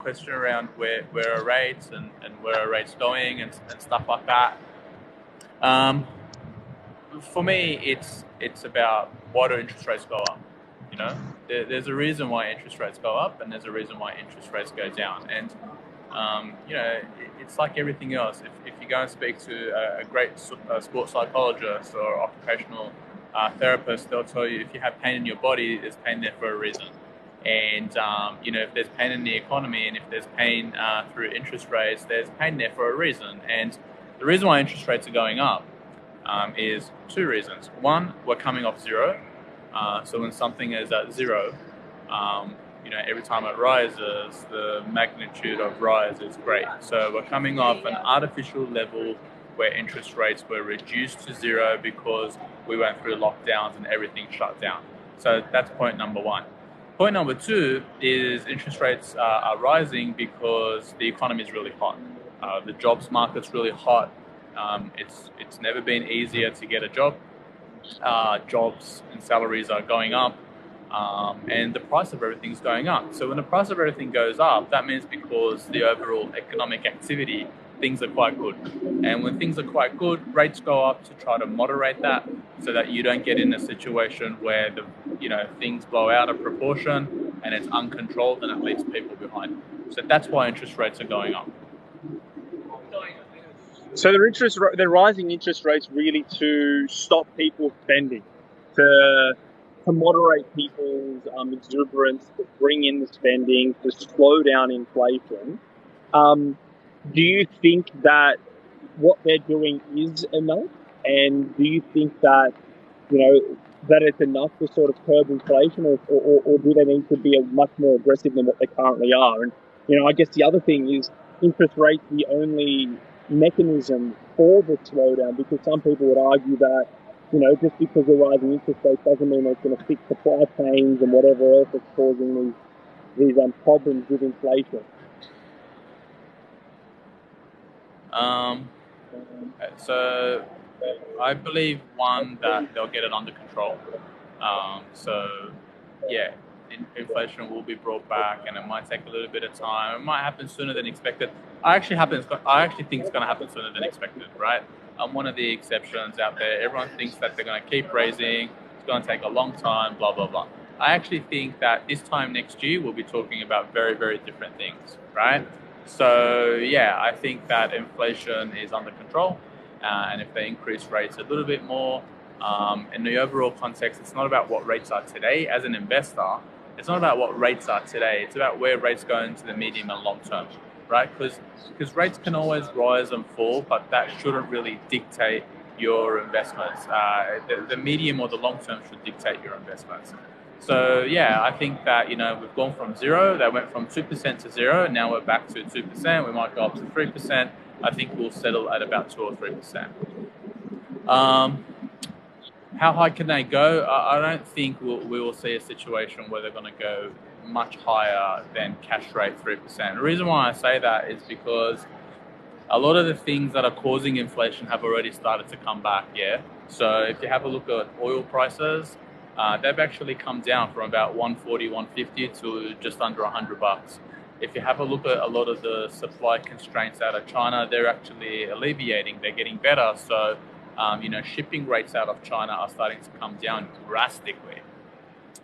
question around where are rates and where are rates going and stuff like that. For me, it's about why do interest rates go up? You know, there's a reason why interest rates go up, and there's a reason why interest rates go down. And you know, it's like everything else. If you go and speak to a great sports psychologist or occupational therapist, they'll tell you if you have pain in your body, there's pain there for a reason. And you know, if there's pain in the economy and if there's pain through interest rates, there's pain there for a reason. And the reason why interest rates are going up is two reasons. One, we're coming off zero. So when something is at zero, you know, every time it rises, the magnitude of rise is great. So we're coming off an artificial level where interest rates were reduced to zero because we went through lockdowns and everything shut down. So that's point number one. Point number two is interest rates are rising because the economy is really hot. The jobs market's really hot. It's never been easier to get a job. Jobs and salaries are going up, and the price of everything's going up. So when the price of everything goes up, that means because the overall economic activity, things are quite good. And when things are quite good, rates go up to try to moderate that so that you don't get in a situation where things blow out of proportion and it's uncontrolled and it leaves people behind. So that's why interest rates are going up. So they're rising interest rates really to stop people spending, to moderate people's exuberance, to bring in the spending, to slow down inflation. Do you think that what they're doing is enough? And do you think that, that it's enough to sort of curb inflation, or do they need to be much more aggressive than what they currently are? And, I guess the other thing is interest rates the only mechanism for the slowdown, because some people would argue that, just because they're rising interest rates doesn't mean it's going to fix supply chains and whatever else is causing these problems with inflation. So I believe, one, that they'll get it under control. Inflation will be brought back, and it might take a little bit of time. It might happen sooner than expected. I actually think it's going to happen sooner than expected, right? I'm one of the exceptions out there. Everyone thinks that they're going to keep raising. It's going to take a long time, blah, blah, blah. I actually think that this time next year, we'll be talking about very, very different things, right? So, I think that inflation is under control. And if they increase rates a little bit more, in the overall context, it's not about what rates are today. As an investor, it's not about what rates are today. It's about where rates go into the medium and long term, right? Because rates can always rise and fall, but that shouldn't really dictate your investments. The medium or the long term should dictate your investments. So, I think that, we've gone from zero. They went from 2% to zero. Now we're back to 2%. We might go up to 3%. I think we'll settle at about 2 or 3%. How high can they go? I don't think we will see a situation where they're going to go much higher than cash rate 3%. The reason why I say that is because a lot of the things that are causing inflation have already started to come back, So if you have a look at oil prices, they've actually come down from about 140, 150 to just under $100. If you have a look at a lot of the supply constraints out of China, they're actually alleviating, they're getting better. So, shipping rates out of China are starting to come down drastically.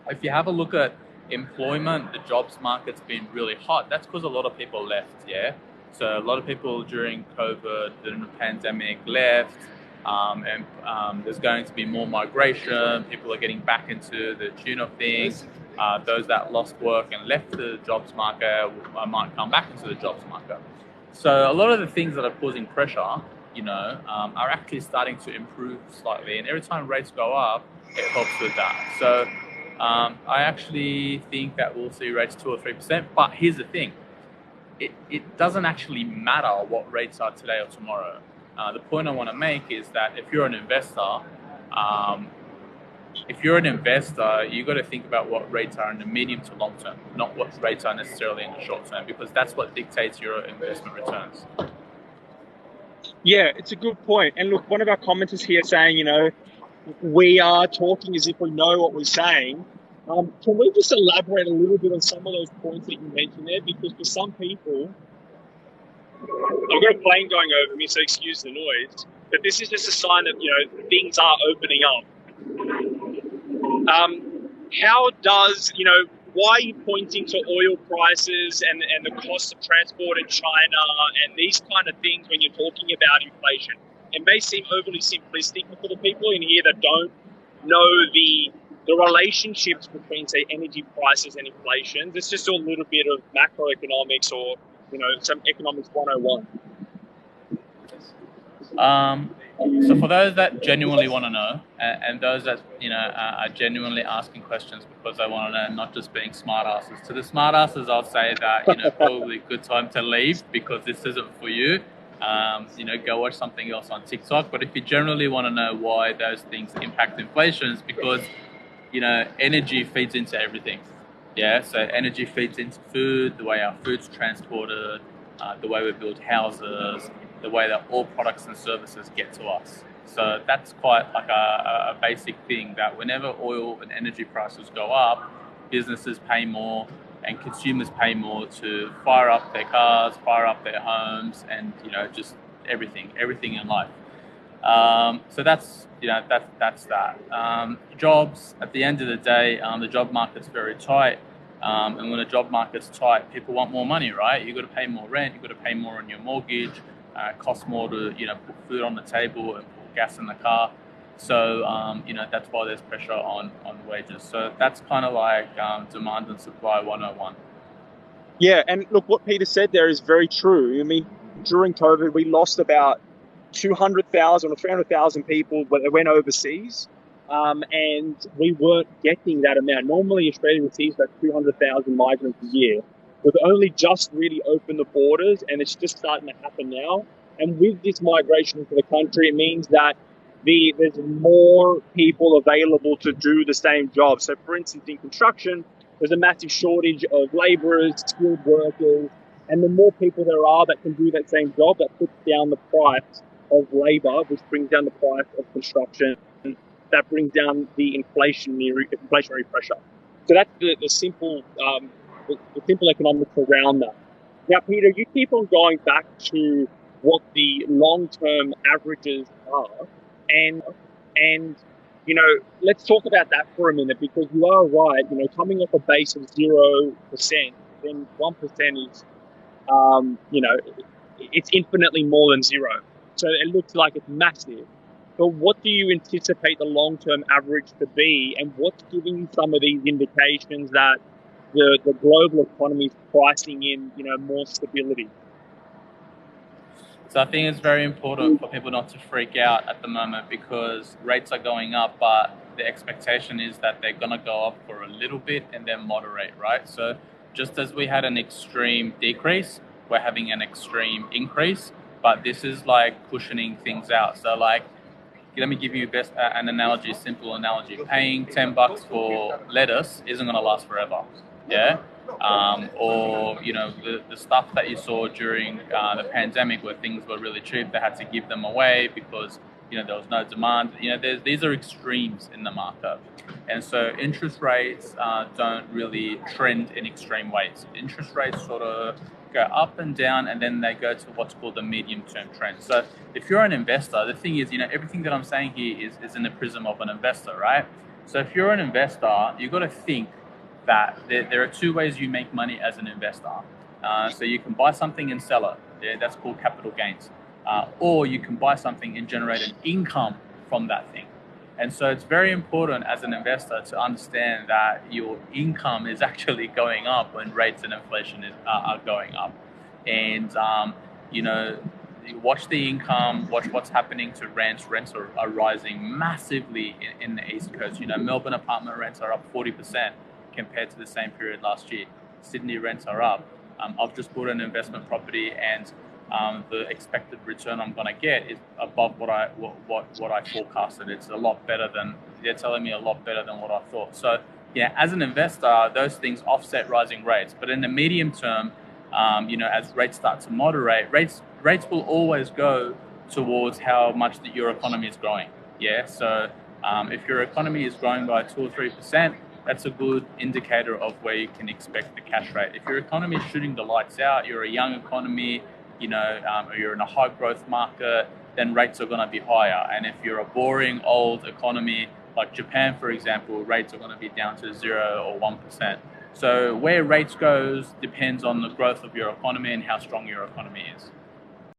If you have a look at employment, the jobs market's been really hot. That's because a lot of people left, So a lot of people during COVID, during the pandemic, left. There's going to be more migration. People are getting back into the tune of things. Those that lost work and left the jobs market might come back into the jobs market. So a lot of the things that are causing pressure, are actually starting to improve slightly. And every time rates go up, it helps with that. So I actually think that we'll see rates 2 or 3%. But here's the thing. It doesn't actually matter what rates are today or tomorrow. The point I want to make is that if you're an investor, you've got to think about what rates are in the medium to long term, not what rates are necessarily in the short term, because that's what dictates your investment returns. Yeah, it's a good point. And look, one of our commenters here saying, we are talking as if we know what we're saying. Can we just elaborate a little bit on some of those points that you mentioned there? Because for some people, I've got a plane going over me, so excuse the noise. But this is just a sign that things are opening up. How does why are you pointing to oil prices and the cost of transport in China and these kind of things when you're talking about inflation? It may seem overly simplistic for the people in here that don't know the relationships between, say, energy prices and inflation. There's just a little bit of macroeconomics or some economics 101. So for those that genuinely want to know, and those that are genuinely asking questions because they want to know, not just being smartasses. To the smartasses, I'll say that probably good time to leave because this isn't for you. Go watch something else on TikTok. But if you generally want to know why those things impact inflation, it's because energy feeds into everything. Yeah, so energy feeds into food, the way our food's transported, the way we build houses, the way that all products and services get to us. So that's quite like a basic thing, that whenever oil and energy prices go up, businesses pay more and consumers pay more to fire up their cars, fire up their homes, and just everything in life. So that's that. Jobs, at the end of the day, the job market's very tight. And when the job market's tight, people want more money, right? You've got to pay more rent, you've got to pay more on your mortgage, it costs more to put food on the table and put gas in the car. So that's why there's pressure on wages. So that's kind of like demand and supply 101. Yeah, and look, what Peter said there is very true. I mean, during COVID, we lost about 200,000 or 300,000 people that went overseas, and we weren't getting that amount. Normally, Australia receives about 200,000 migrants a year. We've only just really opened the borders, and it's just starting to happen now. And with this migration into the country, it means that there's more people available to do the same job. So, for instance, in construction, there's a massive shortage of labourers, skilled workers, and the more people there are that can do that same job, that puts down the price of labour, which brings down the price of construction, that brings down the inflationary pressure. So that's the simple economics around that. Now, Peter, you keep on going back to what the long-term averages are, and let's talk about that for a minute, because you are right. Coming off a base of 0%, then 1% is, it's infinitely more than zero. So it looks like it's massive. But what do you anticipate the long-term average to be, and what's giving you some of these indications that the global economy is pricing in, more stability? So I think it's very important for people not to freak out at the moment, because rates are going up, but the expectation is that they're going to go up for a little bit and then moderate, right? So just as we had an extreme decrease, we're having an extreme increase, but this is like cushioning things out. So like, let me give you an analogy, a simple analogy. Paying $10 for lettuce isn't going to last forever, yeah? Or the stuff that you saw during the pandemic, where things were really cheap, they had to give them away because there was no demand. These are extremes in the market, and so interest rates don't really trend in extreme ways. Interest rates sort of go up and down, and then they go to what's called the medium-term trend. So if you're an investor, the thing is, everything that I'm saying here is in the prism of an investor, right? So if you're an investor, you've got to think that there are two ways you make money as an investor. So you can buy something and sell it. Yeah, that's called capital gains. Or you can buy something and generate an income from that thing. And so it's very important as an investor to understand that your income is actually going up when rates and inflation are going up. And, watch the income, watch what's happening to rents. Rents are rising massively in the East Coast. Melbourne apartment rents are up 40% compared to the same period last year. Sydney rents are up. I've just bought an investment property, and the expected return I'm going to get is above what I forecasted. It's a lot better than, they're telling me a lot better than what I thought. So yeah, as an investor, those things offset rising rates. But in the medium term, as rates start to moderate, rates will always go towards how much your economy is growing. Yeah. So if your economy is growing by 2 or 3%, that's a good indicator of where you can expect the cash rate. If your economy is shooting the lights out, you're a young economy, or you're in a high growth market, then rates are going to be higher. And if you're a boring old economy like Japan, for example, rates are going to be down to 0 or 1%. So where rates goes depends on the growth of your economy and how strong your economy is.